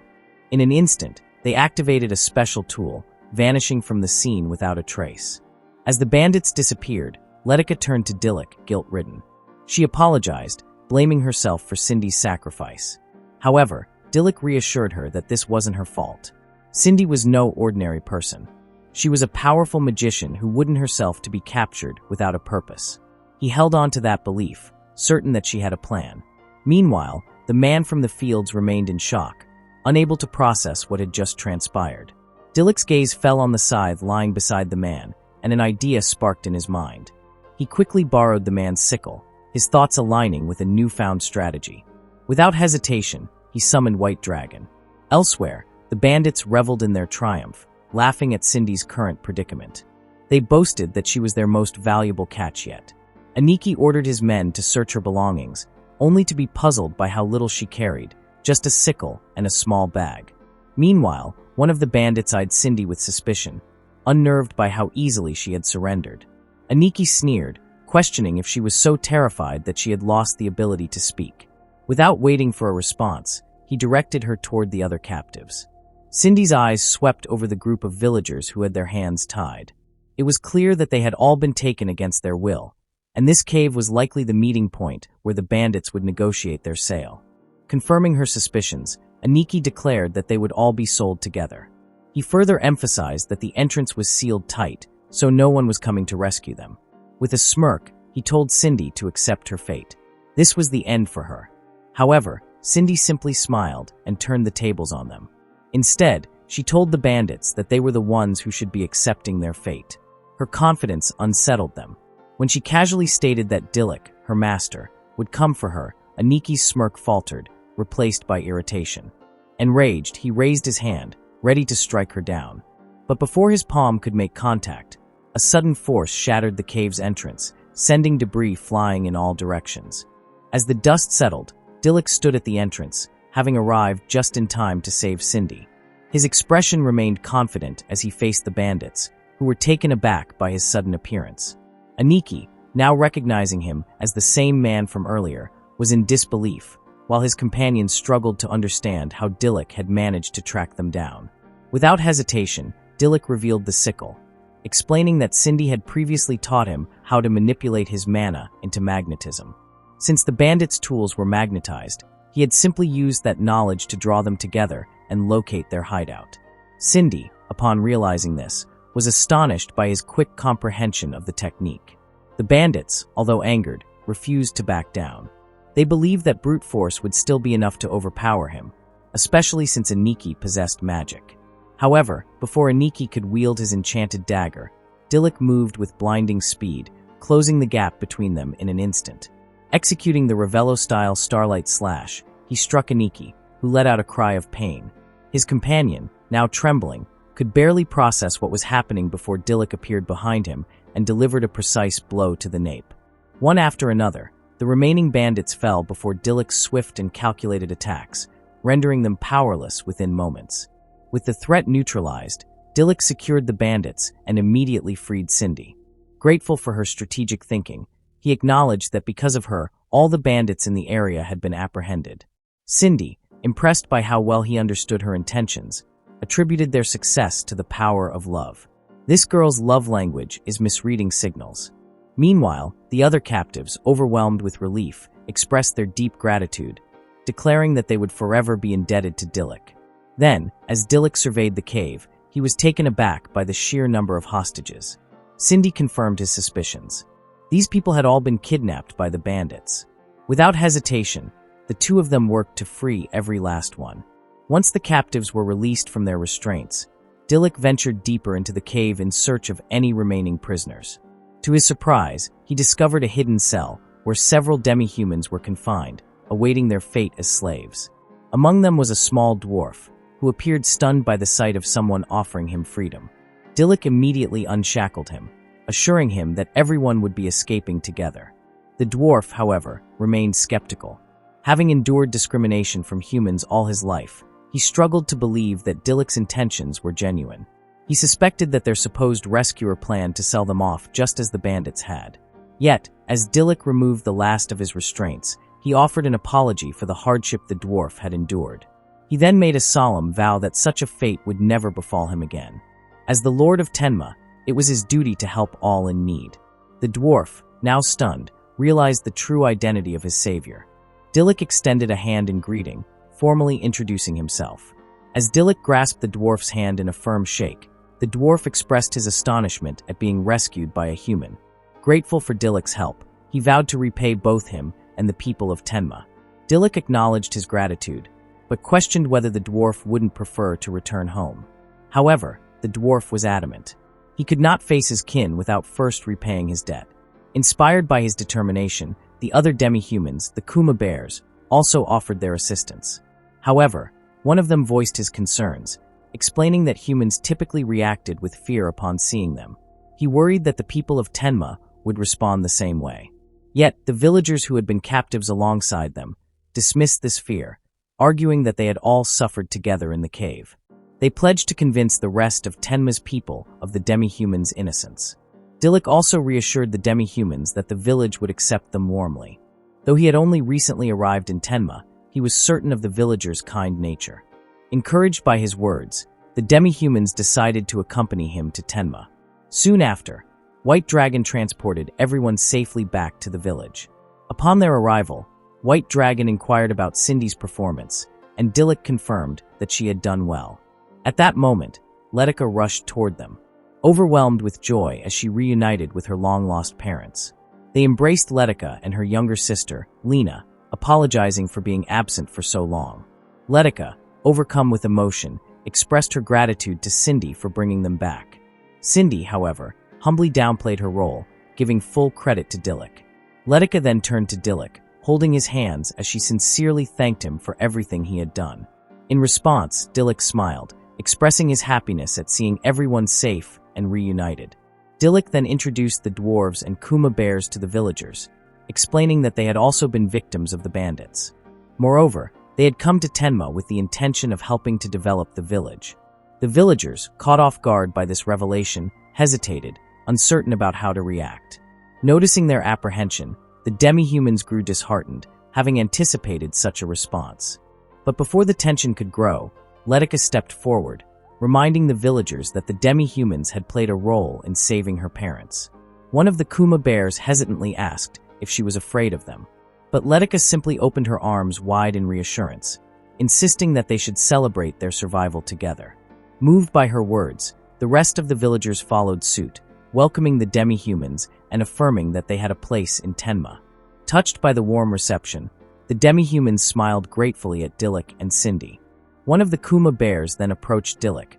In an instant, they activated a special tool, vanishing from the scene without a trace. As the bandits disappeared, Letica turned to Dilek, guilt-ridden. She apologized, blaming herself for Cindy's sacrifice. However, Dilek reassured her that this wasn't her fault. Cindy was no ordinary person. She was a powerful magician who wouldn't herself to be captured without a purpose. He held on to that belief, certain that she had a plan. Meanwhile, the man from the fields remained in shock, unable to process what had just transpired. Dilek's gaze fell on the scythe lying beside the man, and an idea sparked in his mind. He quickly borrowed the man's sickle, his thoughts aligning with a newfound strategy. Without hesitation, he summoned White Dragon. Elsewhere, the bandits reveled in their triumph, laughing at Cindy's current predicament. They boasted that she was their most valuable catch yet. Aniki ordered his men to search her belongings, only to be puzzled by how little she carried, just a sickle and a small bag. Meanwhile, one of the bandits eyed Cindy with suspicion, unnerved by how easily she had surrendered. Aniki sneered, questioning if she was so terrified that she had lost the ability to speak. Without waiting for a response, he directed her toward the other captives. Cindy's eyes swept over the group of villagers who had their hands tied. It was clear that they had all been taken against their will, and this cave was likely the meeting point where the bandits would negotiate their sale. Confirming her suspicions, Aniki declared that they would all be sold together. He further emphasized that the entrance was sealed tight, so no one was coming to rescue them. With a smirk, he told Cindy to accept her fate. This was the end for her. However, Cindy simply smiled and turned the tables on them. Instead, she told the bandits that they were the ones who should be accepting their fate. Her confidence unsettled them. When she casually stated that Dilek, her master, would come for her, Aniki's smirk faltered, replaced by irritation. Enraged, he raised his hand, ready to strike her down. But before his palm could make contact, a sudden force shattered the cave's entrance, sending debris flying in all directions. As the dust settled, Dilek stood at the entrance, having arrived just in time to save Cindy. His expression remained confident as he faced the bandits, who were taken aback by his sudden appearance. Aniki, now recognizing him as the same man from earlier, was in disbelief, while his companions struggled to understand how Dilek had managed to track them down. Without hesitation, Dilek revealed the sickle, explaining that Cindy had previously taught him how to manipulate his mana into magnetism. Since the bandits' tools were magnetized, he had simply used that knowledge to draw them together and locate their hideout. Cindy, upon realizing this, was astonished by his quick comprehension of the technique. The bandits, although angered, refused to back down. They believed that brute force would still be enough to overpower him, especially since Aniki possessed magic. However, before Aniki could wield his enchanted dagger, Dilek moved with blinding speed, closing the gap between them in an instant. Executing the Ravello-style Starlight Slash, he struck Aniki, who let out a cry of pain. His companion, now trembling, could barely process what was happening before Dilek appeared behind him and delivered a precise blow to the nape. One after another, the remaining bandits fell before Dilek's swift and calculated attacks, rendering them powerless within moments. With the threat neutralized, Dilek secured the bandits and immediately freed Cindy. Grateful for her strategic thinking, he acknowledged that because of her, all the bandits in the area had been apprehended. Cindy, impressed by how well he understood her intentions, attributed their success to the power of love. This girl's love language is misreading signals. Meanwhile, the other captives, overwhelmed with relief, expressed their deep gratitude, declaring that they would forever be indebted to Dilek. Then, as Dilek surveyed the cave, he was taken aback by the sheer number of hostages. Cindy confirmed his suspicions. These people had all been kidnapped by the bandits. Without hesitation, the two of them worked to free every last one. Once the captives were released from their restraints, Dilek ventured deeper into the cave in search of any remaining prisoners. To his surprise, he discovered a hidden cell where several demihumans were confined, awaiting their fate as slaves. Among them was a small dwarf, who appeared stunned by the sight of someone offering him freedom. Dilek immediately unshackled him, assuring him that everyone would be escaping together. The dwarf, however, remained skeptical. Having endured discrimination from humans all his life, he struggled to believe that Dilek's intentions were genuine. He suspected that their supposed rescuer planned to sell them off just as the bandits had. Yet, as Dilek removed the last of his restraints, he offered an apology for the hardship the dwarf had endured. He then made a solemn vow that such a fate would never befall him again. As the Lord of Tenma, it was his duty to help all in need. The dwarf, now stunned, realized the true identity of his savior. Dilek extended a hand in greeting, formally introducing himself. As Dilek grasped the dwarf's hand in a firm shake, the dwarf expressed his astonishment at being rescued by a human. Grateful for Dilek's help, he vowed to repay both him and the people of Tenma. Dilek acknowledged his gratitude, but questioned whether the dwarf wouldn't prefer to return home. However, the dwarf was adamant. He could not face his kin without first repaying his debt. Inspired by his determination, the other demihumans, the Kuma bears, also offered their assistance. However, one of them voiced his concerns, explaining that humans typically reacted with fear upon seeing them. He worried that the people of Tenma would respond the same way. Yet, the villagers who had been captives alongside them dismissed this fear, arguing that they had all suffered together in the cave. They pledged to convince the rest of Tenma's people of the demihumans' innocence. Dilek also reassured the demihumans that the village would accept them warmly. Though he had only recently arrived in Tenma, he was certain of the villagers' kind nature. Encouraged by his words, the demihumans decided to accompany him to Tenma. Soon after, White Dragon transported everyone safely back to the village. Upon their arrival, White Dragon inquired about Cindy's performance, and Dilek confirmed that she had done well. At that moment, Letica rushed toward them, overwhelmed with joy as she reunited with her long-lost parents. They embraced Letica and her younger sister, Lena, apologizing for being absent for so long. Letica, overcome with emotion, expressed her gratitude to Cindy for bringing them back. Cindy, however, humbly downplayed her role, giving full credit to Dilek. Letica then turned to Dilek, holding his hands as she sincerely thanked him for everything he had done. In response, Dilek smiled, expressing his happiness at seeing everyone safe and reunited. Dilek then introduced the dwarves and Kuma bears to the villagers, explaining that they had also been victims of the bandits. Moreover, they had come to Tenma with the intention of helping to develop the village. The villagers, caught off guard by this revelation, hesitated, uncertain about how to react. Noticing their apprehension, the demihumans grew disheartened, having anticipated such a response. But before the tension could grow, Letica stepped forward, reminding the villagers that the demihumans had played a role in saving her parents. One of the Kuma bears hesitantly asked if she was afraid of them, but Letica simply opened her arms wide in reassurance, insisting that they should celebrate their survival together. Moved by her words, the rest of the villagers followed suit, welcoming the demihumans and affirming that they had a place in Tenma. Touched by the warm reception, the demihumans smiled gratefully at Dilek and Cindy. One of the Kuma bears then approached Dilek,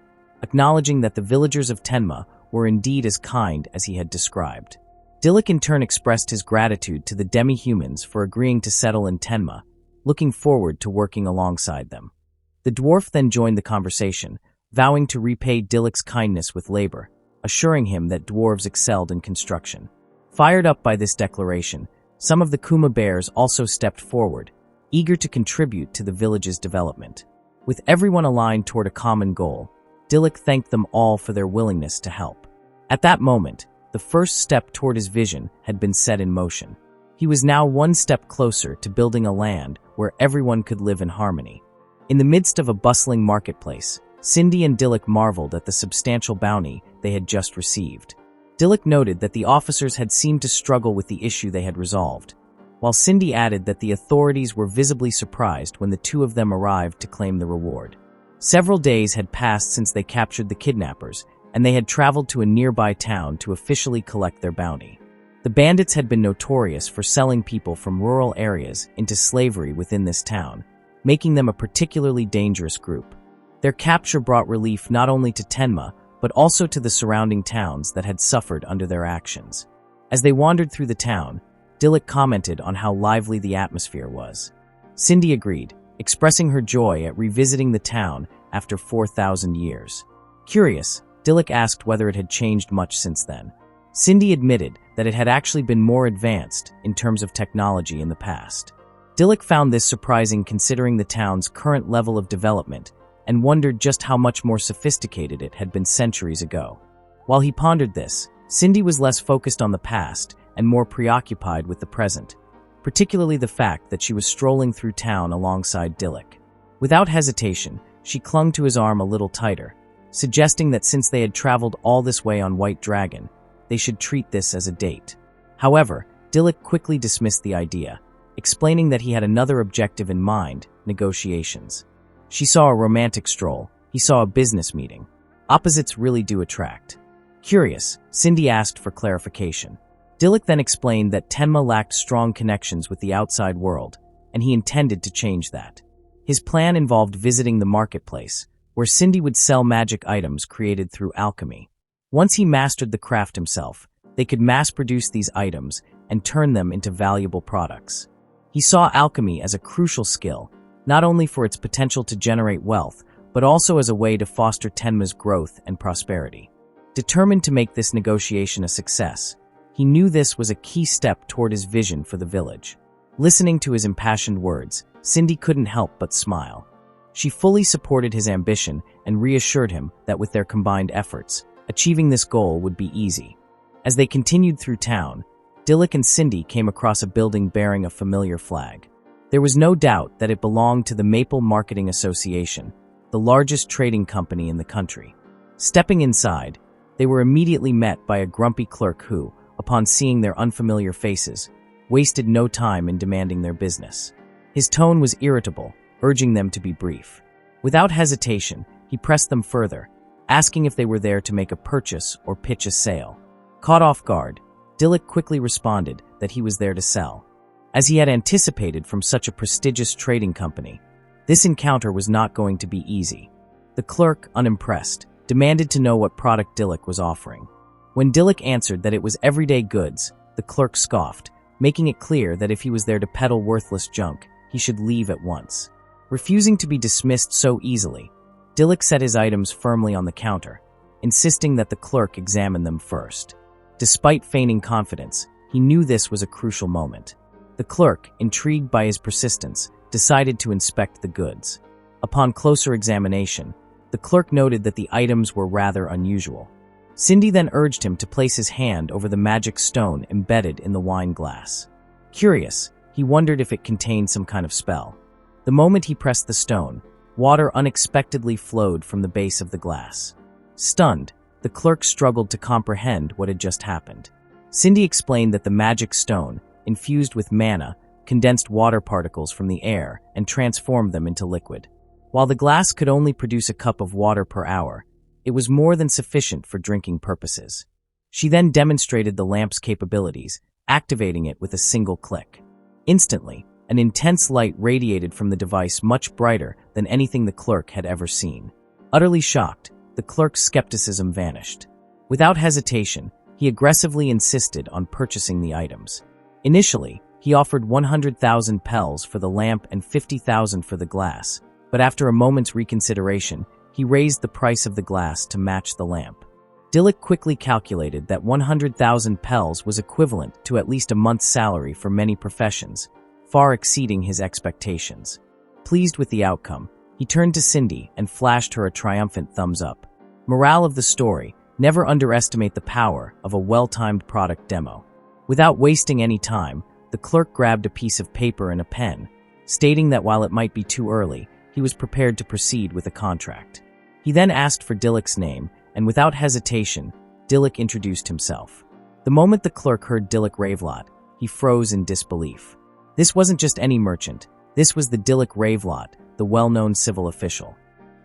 acknowledging that the villagers of Tenma were indeed as kind as he had described. Dilek in turn expressed his gratitude to the demihumans for agreeing to settle in Tenma, looking forward to working alongside them. The dwarf then joined the conversation, vowing to repay Dilek's kindness with labor, assuring him that dwarves excelled in construction. Fired up by this declaration, some of the Kuma bears also stepped forward, eager to contribute to the village's development. With everyone aligned toward a common goal, Dilek thanked them all for their willingness to help. At that moment, the first step toward his vision had been set in motion. He was now one step closer to building a land where everyone could live in harmony. In the midst of a bustling marketplace, Cindy and Dilek marveled at the substantial bounty they had just received. Dilek noted that the officers had seemed to struggle with the issue they had resolved, while Cindy added that the authorities were visibly surprised when the two of them arrived to claim the reward. Several days had passed since they captured the kidnappers, and they had traveled to a nearby town to officially collect their bounty. The bandits had been notorious for selling people from rural areas into slavery within this town, making them a particularly dangerous group. Their capture brought relief not only to Tenma, but also to the surrounding towns that had suffered under their actions. As they wandered through the town, Dilek commented on how lively the atmosphere was. Cindy agreed, expressing her joy at revisiting the town after 4,000 years. Curious, Dilek asked whether it had changed much since then. Cindy admitted that it had actually been more advanced in terms of technology in the past. Dilek found this surprising considering the town's current level of development and wondered just how much more sophisticated it had been centuries ago. While he pondered this, Cindy was less focused on the past and more preoccupied with the present, particularly the fact that she was strolling through town alongside Dilek. Without hesitation, she clung to his arm a little tighter, suggesting that since they had traveled all this way on White Dragon, they should treat this as a date. However, Dilek quickly dismissed the idea, explaining that he had another objective in mind: negotiations. She saw a romantic stroll, he saw a business meeting. Opposites really do attract. Curious, Cindy asked for clarification. Dilek then explained that Tenma lacked strong connections with the outside world, and he intended to change that. His plan involved visiting the marketplace, where Cindy would sell magic items created through alchemy. Once he mastered the craft himself, they could mass-produce these items and turn them into valuable products. He saw alchemy as a crucial skill, not only for its potential to generate wealth, but also as a way to foster Tenma's growth and prosperity. Determined to make this negotiation a success, he knew this was a key step toward his vision for the village. Listening to his impassioned words, Cindy couldn't help but smile. She fully supported his ambition and reassured him that with their combined efforts, achieving this goal would be easy. As they continued through town, Dilek and Cindy came across a building bearing a familiar flag. There was no doubt that it belonged to the Maple Marketing Association, the largest trading company in the country. Stepping inside, they were immediately met by a grumpy clerk who, upon seeing their unfamiliar faces, wasted no time in demanding their business. His tone was irritable, urging them to be brief. Without hesitation, he pressed them further, asking if they were there to make a purchase or pitch a sale. Caught off guard, Dilek quickly responded that he was there to sell. As he had anticipated from such a prestigious trading company, this encounter was not going to be easy. The clerk, unimpressed, demanded to know what product Dilek was offering. When Dilek answered that it was everyday goods, the clerk scoffed, making it clear that if he was there to peddle worthless junk, he should leave at once. Refusing to be dismissed so easily, Dilek set his items firmly on the counter, insisting that the clerk examine them first. Despite feigning confidence, he knew this was a crucial moment. The clerk, intrigued by his persistence, decided to inspect the goods. Upon closer examination, the clerk noted that the items were rather unusual. Cindy then urged him to place his hand over the magic stone embedded in the wine glass. Curious, he wondered if it contained some kind of spell. The moment he pressed the stone, water unexpectedly flowed from the base of the glass. Stunned, the clerk struggled to comprehend what had just happened. Cindy explained that the magic stone, infused with mana, condensed water particles from the air and transformed them into liquid. While the glass could only produce a cup of water per hour, it was more than sufficient for drinking purposes. She then demonstrated the lamp's capabilities, activating it with a single click. Instantly, an intense light radiated from the device much brighter than anything the clerk had ever seen. Utterly shocked, the clerk's skepticism vanished. Without hesitation, he aggressively insisted on purchasing the items. Initially, he offered 100,000 pels for the lamp and 50,000 for the glass, but after a moment's reconsideration, he raised the price of the glass to match the lamp. Dilek quickly calculated that 100,000 pels was equivalent to at least a month's salary for many professions, far exceeding his expectations. Pleased with the outcome, he turned to Cindy and flashed her a triumphant thumbs up. Morale of the story: never underestimate the power of a well-timed product demo. Without wasting any time, the clerk grabbed a piece of paper and a pen, stating that while it might be too early, he was prepared to proceed with a contract. He then asked for Dilek's name, and without hesitation, Dilek introduced himself. The moment the clerk heard Dilek Ravelot, he froze in disbelief. This wasn't just any merchant, this was the Dilek Ravelot, the well-known civil official.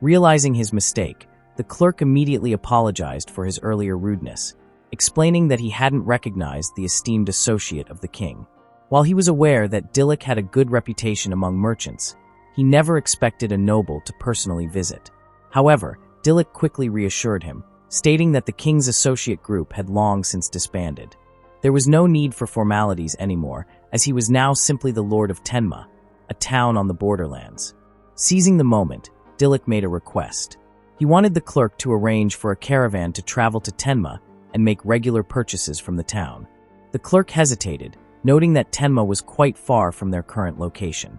Realizing his mistake, the clerk immediately apologized for his earlier rudeness, explaining that he hadn't recognized the esteemed associate of the king. While he was aware that Dilek had a good reputation among merchants, he never expected a noble to personally visit. However, Dilek quickly reassured him, stating that the king's associate group had long since disbanded. There was no need for formalities anymore, as he was now simply the Lord of Tenma, a town on the borderlands. Seizing the moment, Dilek made a request. He wanted the clerk to arrange for a caravan to travel to Tenma and make regular purchases from the town. The clerk hesitated, noting that Tenma was quite far from their current location.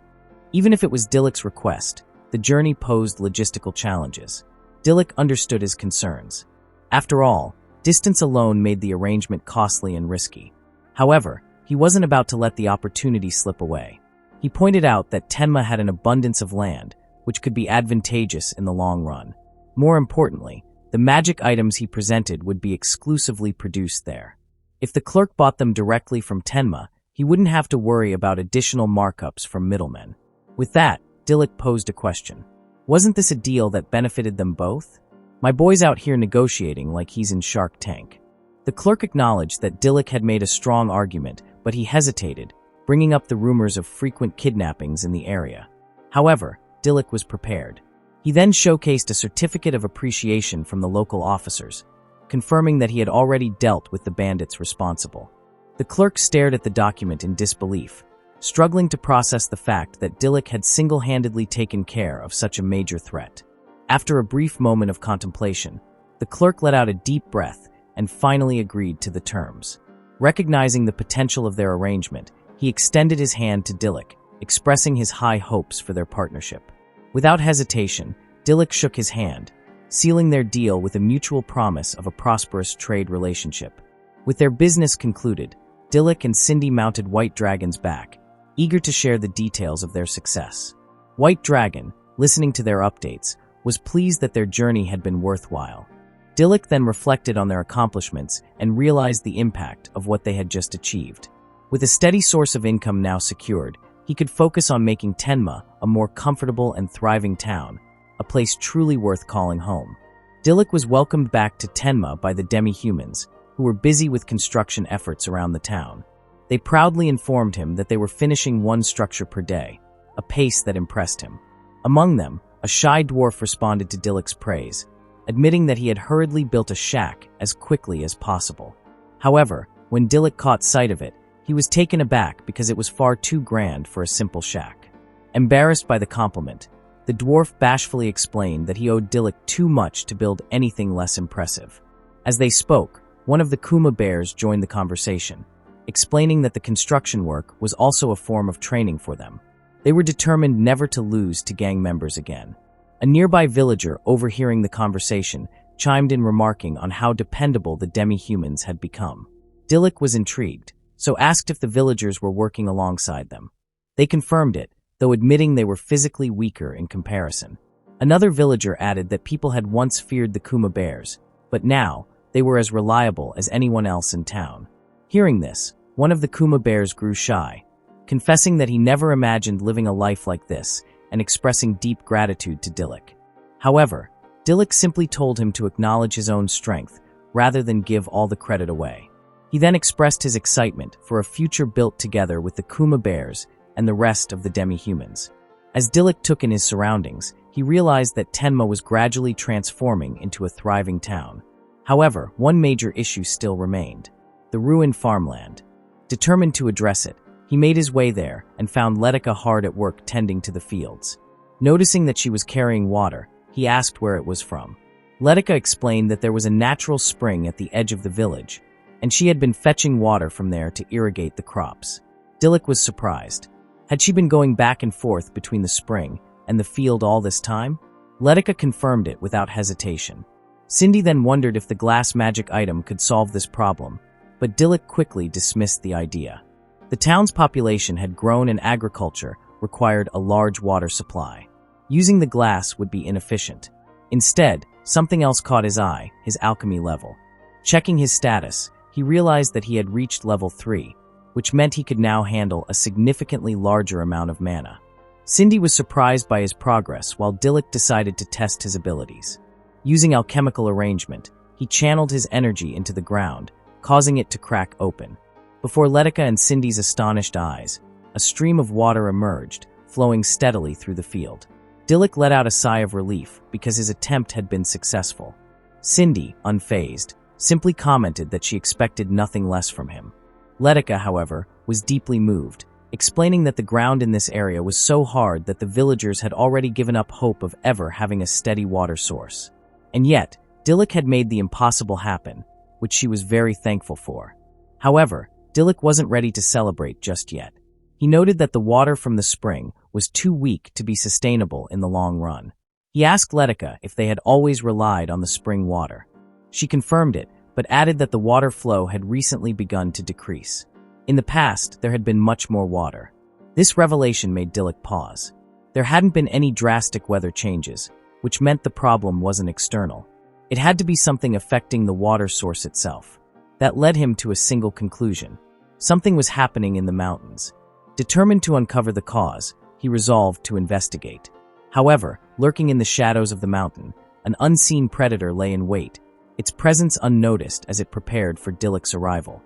Even if it was Dilek's request, the journey posed logistical challenges. Dilek understood his concerns. After all, distance alone made the arrangement costly and risky. However, he wasn't about to let the opportunity slip away. He pointed out that Tenma had an abundance of land, which could be advantageous in the long run. More importantly, the magic items he presented would be exclusively produced there. If the clerk bought them directly from Tenma, he wouldn't have to worry about additional markups from middlemen. With that, Dilek posed a question. Wasn't this a deal that benefited them both? My boy's out here negotiating like he's in Shark Tank. The clerk acknowledged that Dilek had made a strong argument, but he hesitated, bringing up the rumors of frequent kidnappings in the area. However, Dilek was prepared. He then showcased a certificate of appreciation from the local officers, confirming that he had already dealt with the bandits responsible. The clerk stared at the document in disbelief, struggling to process the fact that Dilek had single-handedly taken care of such a major threat. After a brief moment of contemplation, the clerk let out a deep breath and finally agreed to the terms. Recognizing the potential of their arrangement, he extended his hand to Dilek, expressing his high hopes for their partnership. Without hesitation, Dilek shook his hand, sealing their deal with a mutual promise of a prosperous trade relationship. With their business concluded, Dilek and Cindy mounted White Dragon's back, eager to share the details of their success. White Dragon, listening to their updates, was pleased that their journey had been worthwhile. Dilek then reflected on their accomplishments and realized the impact of what they had just achieved. With a steady source of income now secured, he could focus on making Tenma a more comfortable and thriving town, a place truly worth calling home. Dilek was welcomed back to Tenma by the Demihumans, who were busy with construction efforts around the town. They proudly informed him that they were finishing one structure per day, a pace that impressed him. Among them, a shy dwarf responded to Dilek's praise, admitting that he had hurriedly built a shack as quickly as possible. However, when Dilek caught sight of it, he was taken aback because it was far too grand for a simple shack. Embarrassed by the compliment, the dwarf bashfully explained that he owed Dilek too much to build anything less impressive. As they spoke, one of the Kuma bears joined the conversation, explaining that the construction work was also a form of training for them. They were determined never to lose to gang members again. A nearby villager, overhearing the conversation, chimed in remarking on how dependable the Demihumans had become. Dilek was intrigued, so asked if the villagers were working alongside them. They confirmed it, though admitting they were physically weaker in comparison. Another villager added that people had once feared the Kuma bears, but now they were as reliable as anyone else in town. Hearing this, one of the Kuma bears grew shy, confessing that he never imagined living a life like this and expressing deep gratitude to Dilek. However, Dilek simply told him to acknowledge his own strength rather than give all the credit away. He then expressed his excitement for a future built together with the Kuma bears and the rest of the Demihumans. As Dilek took in his surroundings, he realized that Tenma was gradually transforming into a thriving town. However, one major issue still remained: the ruined farmland. Determined to address it, he made his way there and found Letica hard at work tending to the fields. Noticing that she was carrying water, he asked where it was from. Letica explained that there was a natural spring at the edge of the village, and she had been fetching water from there to irrigate the crops. Dilek was surprised. Had she been going back and forth between the spring and the field all this time? Letica confirmed it without hesitation. Cindy then wondered if the glass magic item could solve this problem, but Dilek quickly dismissed the idea. The town's population had grown and agriculture required a large water supply. Using the glass would be inefficient. Instead, something else caught his eye: his alchemy level. Checking his status, he realized that he had reached level 3, which meant he could now handle a significantly larger amount of mana. Cindy was surprised by his progress, while Dilek decided to test his abilities. Using alchemical arrangement, he channeled his energy into the ground, causing it to crack open. Before Letica and Cindy's astonished eyes, a stream of water emerged, flowing steadily through the field. Dilek let out a sigh of relief because his attempt had been successful. Cindy, unfazed, simply commented that she expected nothing less from him. Letica, however, was deeply moved, explaining that the ground in this area was so hard that the villagers had already given up hope of ever having a steady water source. And yet, Dilek had made the impossible happen, which she was very thankful for. However, Dilek wasn't ready to celebrate just yet. He noted that the water from the spring was too weak to be sustainable in the long run. He asked Letica if they had always relied on the spring water. She confirmed it, but added that the water flow had recently begun to decrease. In the past, there had been much more water. This revelation made Dilek pause. There hadn't been any drastic weather changes, which meant the problem wasn't external. It had to be something affecting the water source itself. That led him to a single conclusion. Something was happening in the mountains. Determined to uncover the cause, he resolved to investigate. However, lurking in the shadows of the mountain, an unseen predator lay in wait, its presence unnoticed as it prepared for Dilek's arrival.